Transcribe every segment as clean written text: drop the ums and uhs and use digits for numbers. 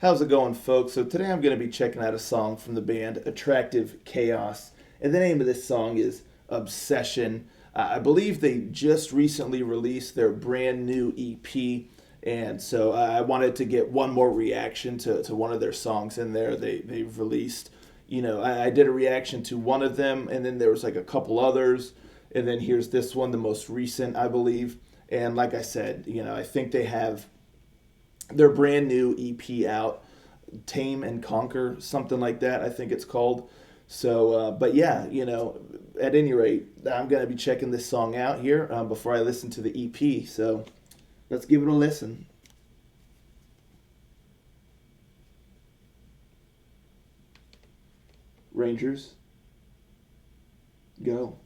How's it going, folks? So today I'm going to be checking out a song from the band Attractive Chaos, and the name of this song is Obsession. I believe they just recently released their brand new EP, and so I wanted to get one more reaction to one of their songs in there they've released. I did a reaction to one of them, and then there was like a couple others, and then here's this one, the most recent, I believe. And like I said, I think they have their brand new EP out, Tame and Conquer, something like that, I think it's called. So, but yeah, at any rate, I'm going to be checking this song out here before I listen to the EP. So let's give it a listen. Rangers, go.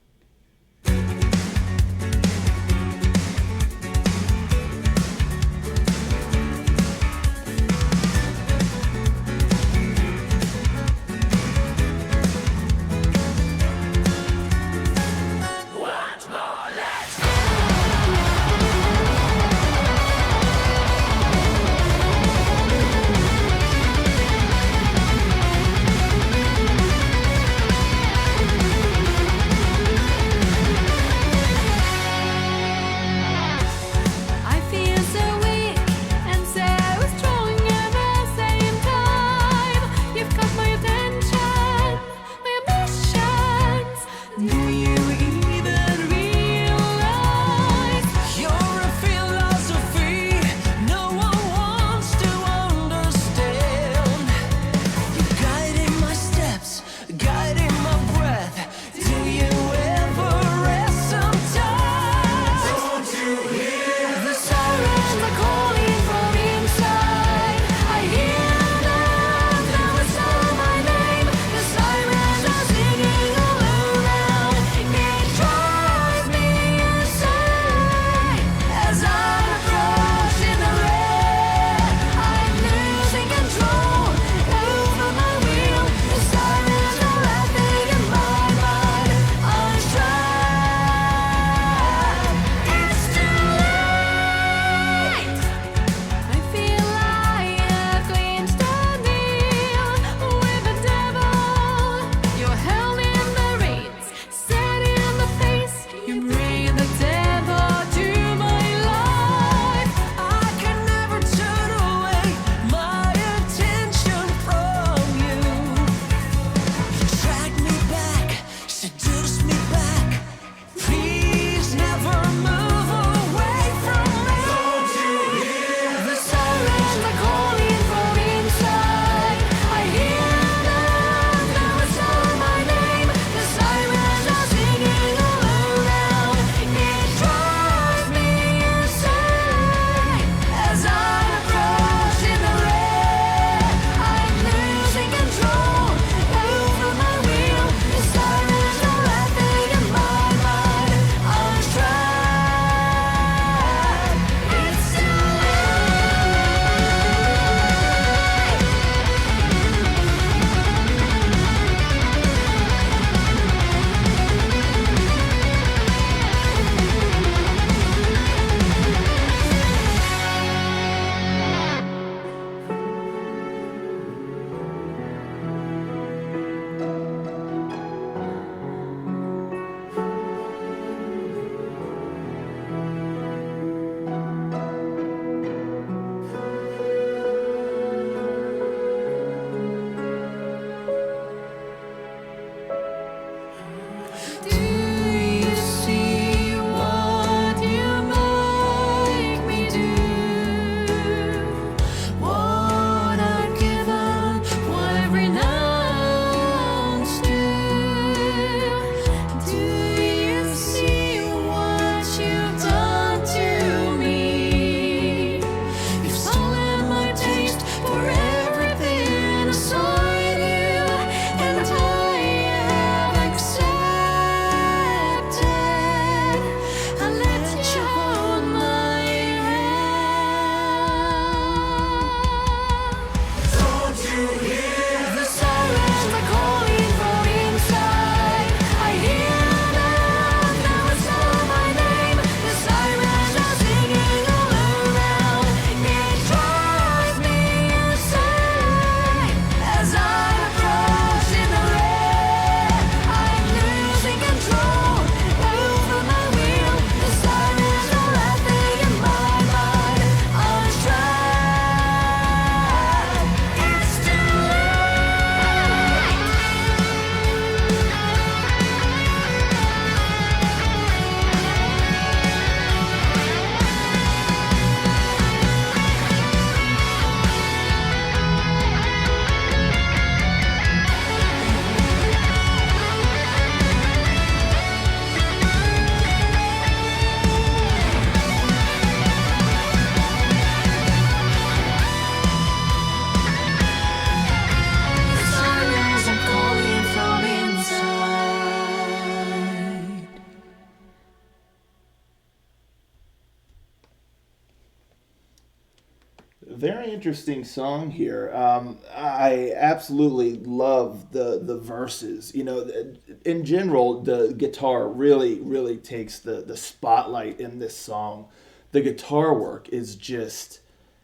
interesting song here. I absolutely love the verses. In general, the guitar really takes the spotlight in this song. The guitar work is just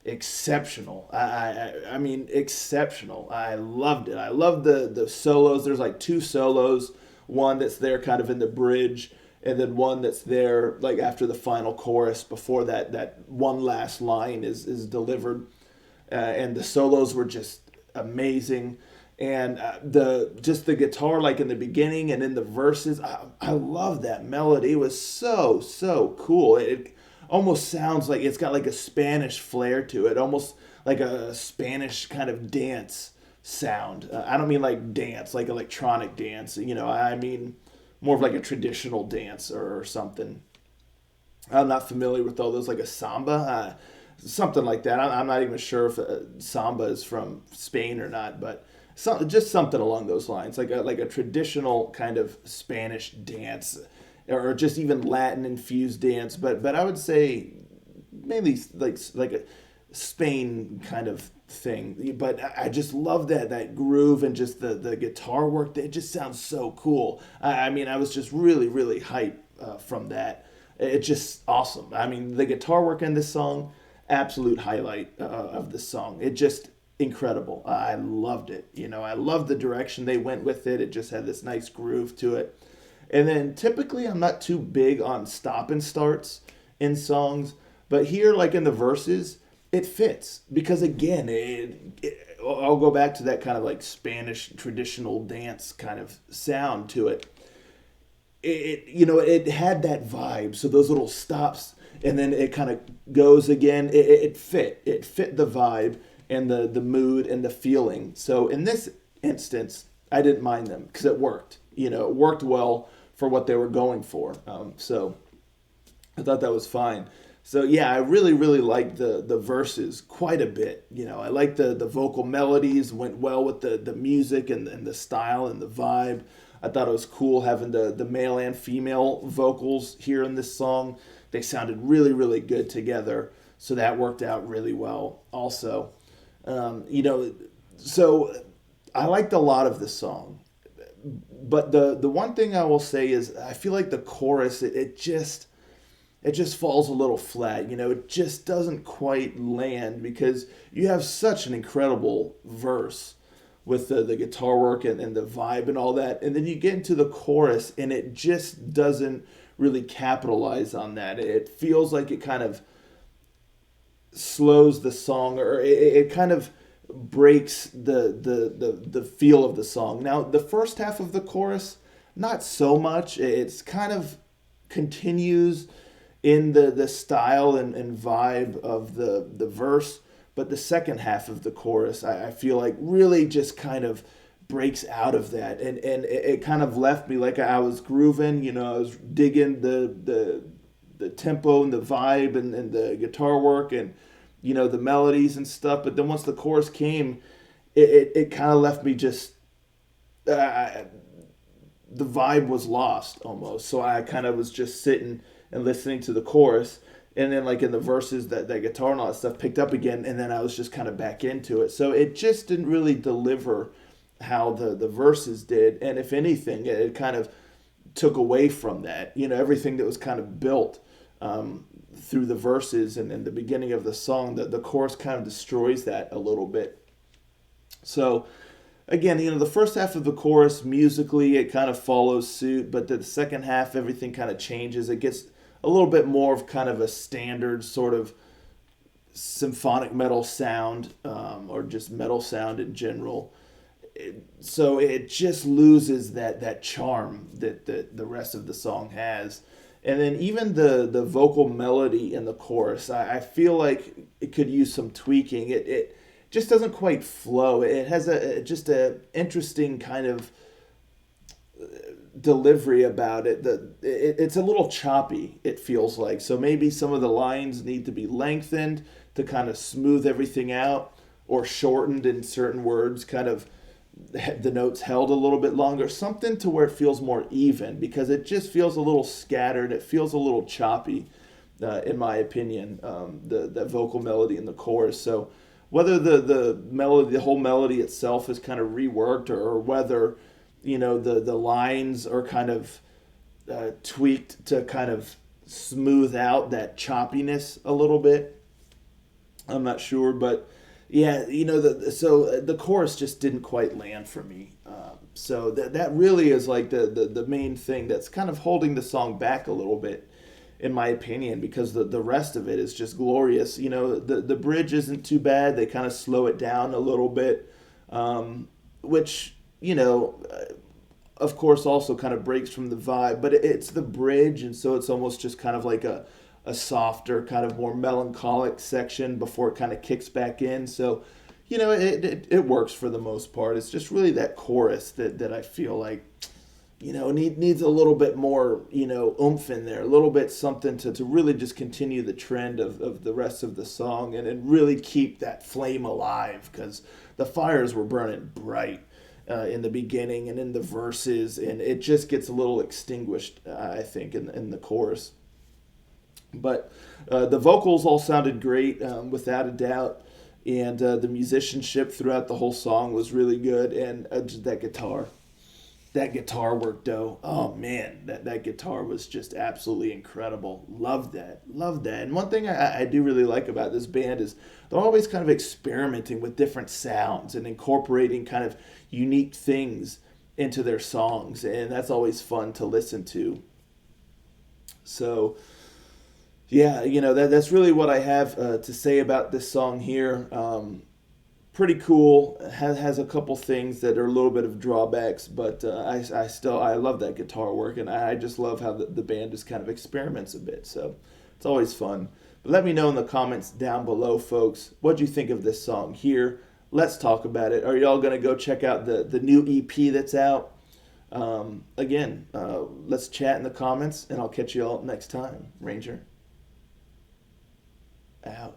exceptional. I mean, exceptional. I loved it. I love the solos. There's like two solos. One that's there kind of in the bridge, and then one that's there like after the final chorus before that one last line is delivered. And the solos were just amazing. And the guitar like in the beginning and in the verses, I love that melody. It was so cool. It almost sounds like it's got like a Spanish flair to it, almost like a Spanish kind of dance sound. I don't mean like dance, like electronic dance. I mean more of like a traditional dance or something. I'm not familiar with all those, like a samba, something like that. I'm not even sure if samba is from Spain or not, but just something along those lines, like a traditional kind of Spanish dance, or just even Latin infused dance. But I would say mainly like a Spain kind of thing. But I just love that groove and just the guitar work. It just sounds so cool. I mean, I was just really hyped from that. It's just awesome. I mean, the guitar work in this song, absolute highlight of the song. It just incredible. I loved it. I loved the direction they went with it. It just had this nice groove to it. And then typically I'm not too big on stop and starts in songs, but here, like in the verses, it fits because again, I'll go back to that kind of like Spanish traditional dance kind of sound to it. It had that vibe. So those little stops and then it kind of goes again. It fit the vibe and the mood and the feeling. So in this instance, I didn't mind them because it worked. It worked well for what they were going for. So I thought that was fine. So yeah, I really liked the verses quite a bit. I liked the vocal melodies, went well with the music and the style and the vibe. I thought it was cool having the male and female vocals here in this song. They sounded really good together. So that worked out really well also. So I liked a lot of this song. But the one thing I will say is I feel like the chorus, it just falls a little flat. It just doesn't quite land because you have such an incredible verse with the guitar work and the vibe and all that. And then you get into the chorus and it just doesn't really capitalize on that. It feels like it kind of slows the song, or it kind of breaks the feel of the song. Now, the first half of the chorus, not so much. It's kind of continues in the style and vibe of the verse, but the second half of the chorus, I feel like really just kind of breaks out of that, and it kind of left me like I was grooving. I was digging the tempo and the vibe and the guitar work and the melodies and stuff. But then once the chorus came, it kind of left me just the vibe was lost almost. So I kind of was just sitting and listening to the chorus, and then like in the verses that guitar and all that stuff picked up again, and then I was just kind of back into it. So it just didn't really deliver how the verses did, and if anything, it kind of took away from that. Everything that was kind of built through the verses and the beginning of the song, the chorus kind of destroys that a little bit. So again, the first half of the chorus musically it kind of follows suit, but the second half everything kind of changes. It gets a little bit more of kind of a standard sort of symphonic metal sound, or just metal sound in general. So it just loses that charm that the rest of the song has. And then even the vocal melody in the chorus, I feel like it could use some tweaking. It just doesn't quite flow. It has just a interesting kind of delivery about it. It's a little choppy, it feels like. So maybe some of the lines need to be lengthened to kind of smooth everything out, or shortened in certain words, kind of the notes held a little bit longer, something to where it feels more even, because it just feels a little scattered. It feels a little choppy, in my opinion, the vocal melody in the chorus. So whether the melody, the whole melody itself is kind of reworked, or whether the lines are kind of tweaked to kind of smooth out that choppiness a little bit. I'm not sure, but yeah, so the chorus just didn't quite land for me. So that really is like the main thing that's kind of holding the song back a little bit, in my opinion, because the rest of it is just glorious. The bridge isn't too bad. They kind of slow it down a little bit, which, of course, also kind of breaks from the vibe, but it's the bridge, and so it's almost just kind of like a softer, kind of more melancholic section before it kind of kicks back in. So, it works for the most part. It's just really that chorus that I feel like, needs a little bit more, oomph in there, a little bit something to really just continue the trend of the rest of the song, and really keep that flame alive, because the fires were burning bright in the beginning and in the verses, and it just gets a little extinguished, I think, in the chorus. But the vocals all sounded great, without a doubt, and the musicianship throughout the whole song was really good, and just that guitar work, though, oh man, that guitar was just absolutely incredible. Loved that. And one thing I do really like about this band is they're always kind of experimenting with different sounds and incorporating kind of unique things into their songs, and that's always fun to listen to. So yeah, that's really what I have to say about this song here. Pretty cool. Has a couple things that are a little bit of drawbacks, but I love that guitar work, and I just love how the band just kind of experiments a bit. So it's always fun. But let me know in the comments down below, folks, what do you think of this song here? Let's talk about it. Are y'all gonna go check out the new EP that's out? Again, let's chat in the comments, and I'll catch you all next time. Ranger out.